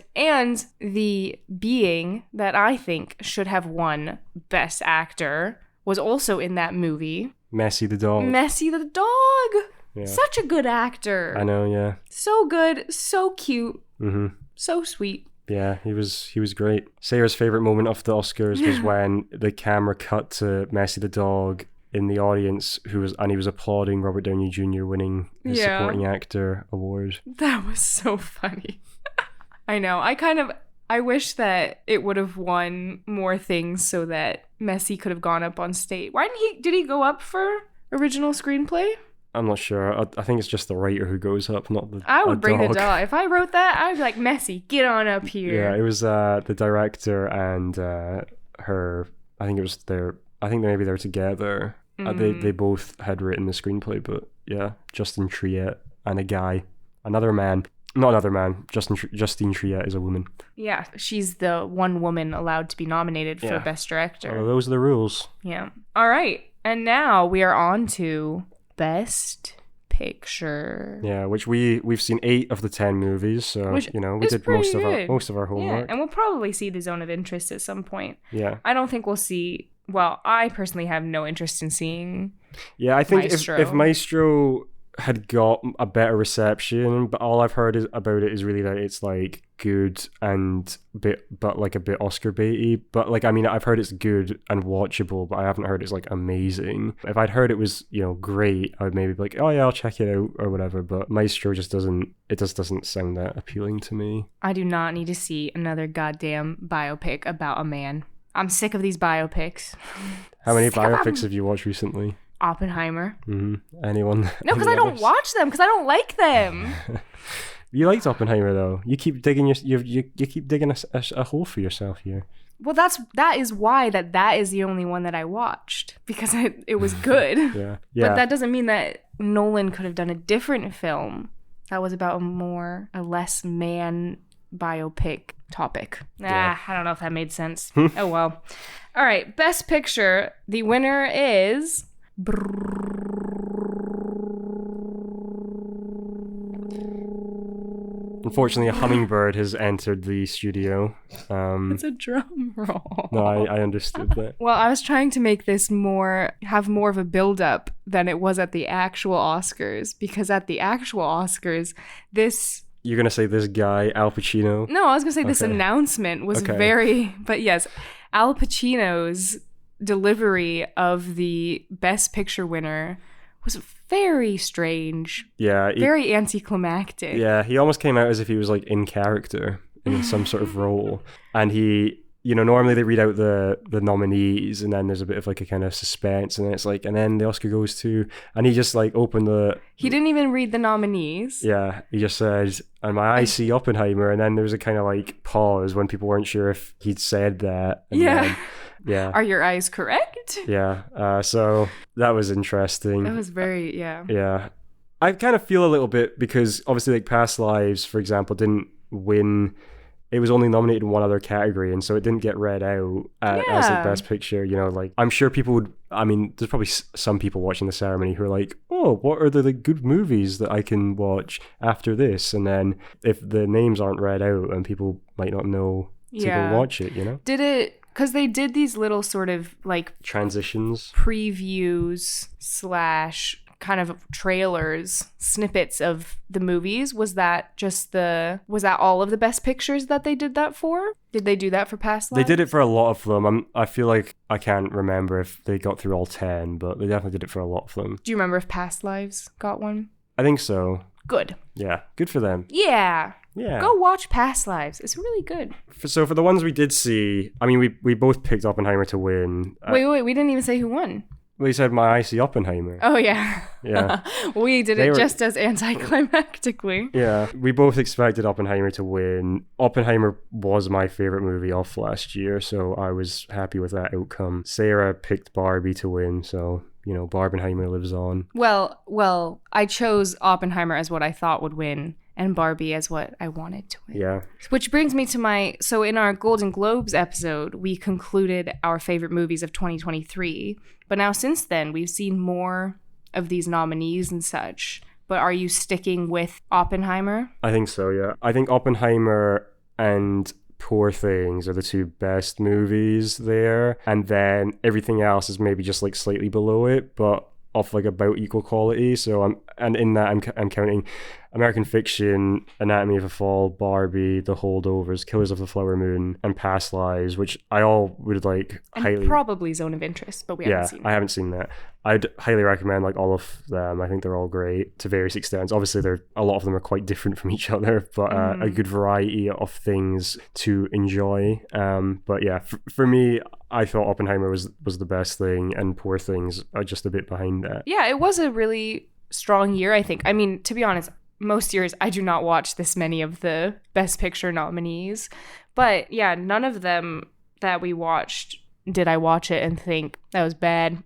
the being that I think should have won Best Actor was also in that movie. Messi the dog. Messi the dog. Yeah. Such a good actor. I know, yeah. So good, so cute, so sweet. Yeah, he was great. Sarah's favorite moment of the Oscars was when the camera cut to Messi the dog in the audience, he was applauding Robert Downey Jr. winning his supporting actor award. That was so funny. I know. I wish that it would have won more things so that Messi could have gone up on stage. Did he go up for original screenplay? I'm not sure. I think it's just the writer who goes up, not the I would a bring the dog. dog. If I wrote that, I'd be like, Messi, get on up here. Yeah, it was the director and her. I think it was their. I think maybe they're together. They both had written the screenplay, but yeah, Justine Triet and a guy, another man. Not another man. Justine Triet is a woman. Yeah, she's the one woman allowed to be nominated for Best Director. Oh, those are the rules. Yeah. All right. And now we are on to Best Picture. Yeah, which we've seen 8 of the 10 movies, so we did most of our homework. Yeah, and we'll probably see The Zone of Interest at some point. Yeah. I don't think we'll see. Well, I personally have no interest in seeing. Yeah, I think Maestro. if Maestro had got a better reception, but all I've heard about it is really that it's like good and a bit Oscar baity. But like, I mean, I've heard it's good and watchable, but I haven't heard it's like amazing. If I'd heard it was, great, I would maybe be like, oh yeah, I'll check it out or whatever. But Maestro just doesn't sound that appealing to me. I do not need to see another goddamn biopic about a man. I'm sick of these biopics. How many biopics have you watched recently? Oppenheimer. Anyone? No, because I don't watch them because I don't like them. You liked Oppenheimer though. You keep digging you keep digging a hole for yourself here. Well, that is why that is the only one that I watched because it was good. Yeah. But that doesn't mean that Nolan could have done a different film that was about a less man biopic topic. I don't know if that made sense. Oh well. All right, Best Picture. The winner is. Unfortunately, a hummingbird has entered the studio. It's a drum roll. No, I understood that. Well, I was trying to make this have more of a build-up than it was at the actual Oscars, because at the actual Oscars, this... You're going to say this guy, Al Pacino? No, I was going to say this announcement was very... But yes, Al Pacino's delivery of the Best Picture winner was very strange. Yeah. Very anticlimactic. Yeah, he almost came out as if he was like in character in some sort of role. And he, normally they read out the nominees and then there's a bit of like a kind of suspense and then it's like, and then the Oscar goes to, and he just like opened the... He didn't even read the nominees. Yeah, he just said, and my eyes see Oppenheimer, and then there was a kind of like pause when people weren't sure if he'd said that. And then, yeah. Are your eyes correct? Yeah. So that was interesting. That was very, Yeah. I kind of feel a little bit because obviously like Past Lives, for example, didn't win. It was only nominated in one other category, and so it didn't get read out as like Best Picture. Like I'm sure people would. I mean, there's probably some people watching the ceremony who are like, "Oh, what are the good movies that I can watch after this?" And then if the names aren't read out, and people might not know to go watch it, Did it? Because they did these little sort of like transitions, previews / kind of trailers, snippets of the movies. Was that all of the Best Pictures that they did that for? Did they do that for Past Lives? They did it for a lot of them. I feel like I can't remember if they got through all 10, but they definitely did it for a lot of them. Do you remember if Past Lives got one? I think so. Good. Yeah, good for them. Yeah. Yeah. Go watch Past Lives. It's really good. So for the ones we did see, I mean, we both picked Oppenheimer to win. Wait, we didn't even say who won. Well, you said my icy Oppenheimer. Oh, yeah. Yeah. We did it just as anticlimactically. Yeah. We both expected Oppenheimer to win. Oppenheimer was my favorite movie of last year, so I was happy with that outcome. Sarah picked Barbie to win, so, Barbenheimer lives on. Well, I chose Oppenheimer as what I thought would win, and Barbie as what I wanted to win. Yeah. Which brings me to so in our Golden Globes episode, we concluded our favorite movies of 2023. But now since then, we've seen more of these nominees and such. But are you sticking with Oppenheimer? I think so, yeah. I think Oppenheimer and Poor Things are the two best movies there. And then everything else is maybe just like slightly below it, but of like about equal quality. So I'm counting American Fiction, Anatomy of a Fall, Barbie, The Holdovers, Killers of the Flower Moon, and Past Lives, which I all would like and highly... probably Zone of Interest, but we haven't seen that. I haven't seen that. I'd highly recommend like all of them. I think they're all great to various extents. Obviously, a lot of them are quite different from each other, but a good variety of things to enjoy. But yeah, for me, I thought Oppenheimer was the best thing, and Poor Things are just a bit behind that. Yeah, it was a really strong year, I think. I mean, to be honest, most years I do not watch this many of the Best Picture nominees. But yeah, none of them that we watched did I watch it and think that was bad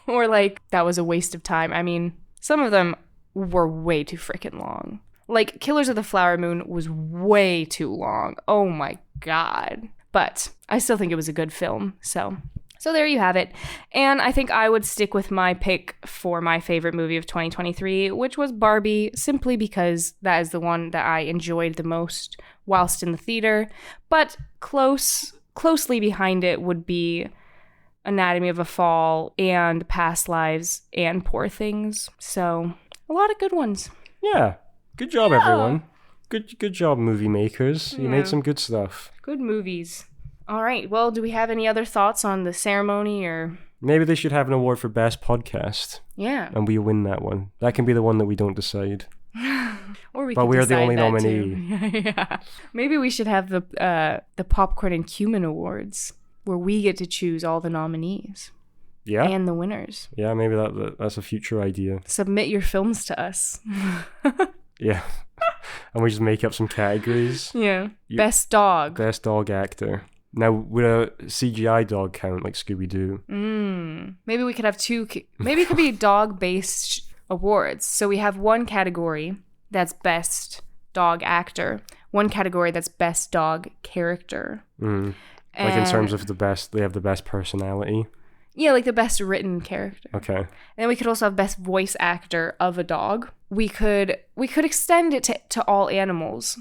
or like that was a waste of time. I mean, some of them were way too freaking long. Like Killers of the Flower Moon was way too long. Oh my God. But I still think it was a good film. So there you have it. And I think I would stick with my pick for my favorite movie of 2023, which was Barbie, simply because that is the one that I enjoyed the most whilst in the theater. But closely behind it would be Anatomy of a Fall and Past Lives and Poor Things. So a lot of good ones. Yeah. Good job, everyone. Good job, movie makers. You made some good stuff. Good movies. All right. Well, do we have any other thoughts on the ceremony or? Maybe they should have an award for best podcast. Yeah. And we win that one. That can be the one that we don't decide. Or but we're the only that nominee. Yeah. Maybe we should have the Popcorn and Cumin Awards, where we get to choose all the nominees. Yeah. And the winners. Yeah, maybe that's a future idea. Submit your films to us. Yeah. And we just make up some categories. Yeah. Best dog. Best dog actor. Now, would a CGI dog count, like Scooby-Doo? Maybe we could have two. Maybe it could be dog-based awards. So we have one category that's best dog actor, one category that's best dog character. Like in terms of they have the best personality? Yeah, like the best written character. Okay. And then we could also have best voice actor of a dog. We could extend it to all animals.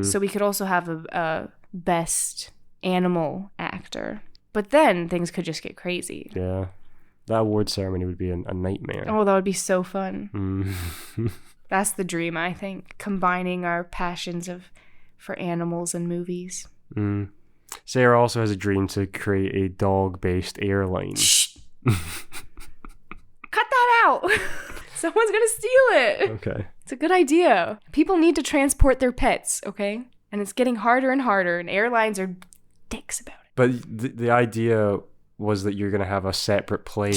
So we could also have a best animal actor. But then things could just get crazy. Yeah. That award ceremony would be a nightmare. Oh, that would be so fun. That's the dream, I think. Combining our passions for animals and movies. Sarah also has a dream to create a dog-based airline. Shh. Cut that out. Someone's going to steal it. Okay. It's a good idea. People need to transport their pets, okay? And it's getting harder and harder, and airlines are dicks about it. But the idea was that you're going to have a separate plane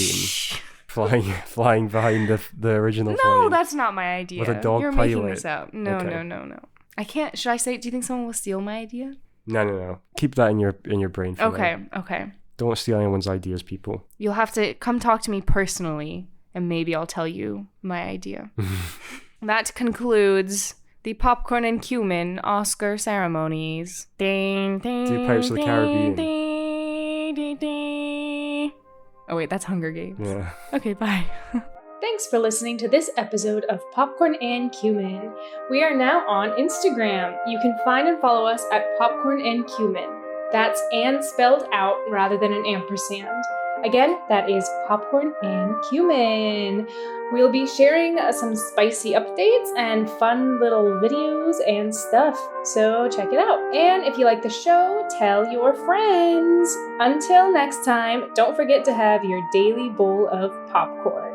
flying behind the original plane. No, that's not my idea. With a dog You're pilot. making this up. No, Okay. no. I can't. Should I say, do you think someone will steal my idea? No. Keep that in your brain for now. Okay. Don't steal anyone's ideas, people. You'll have to come talk to me personally, and maybe I'll tell you my idea. That concludes the Popcorn and Cumin Oscar ceremonies. Ding, ding, Do Pirates of the Caribbean. Ding, ding, ding. Oh, wait, that's Hunger Games. Yeah. Okay, bye. Thanks for listening to this episode of Popcorn and Cumin. We are now on Instagram. You can find and follow us at Popcorn and Cumin. That's "and" spelled out rather than an ampersand. Again, that is Popcorn and Cumin. We'll be sharing some spicy updates and fun little videos and stuff, so check it out. And if you like the show, tell your friends. Until next time, don't forget to have your daily bowl of popcorn.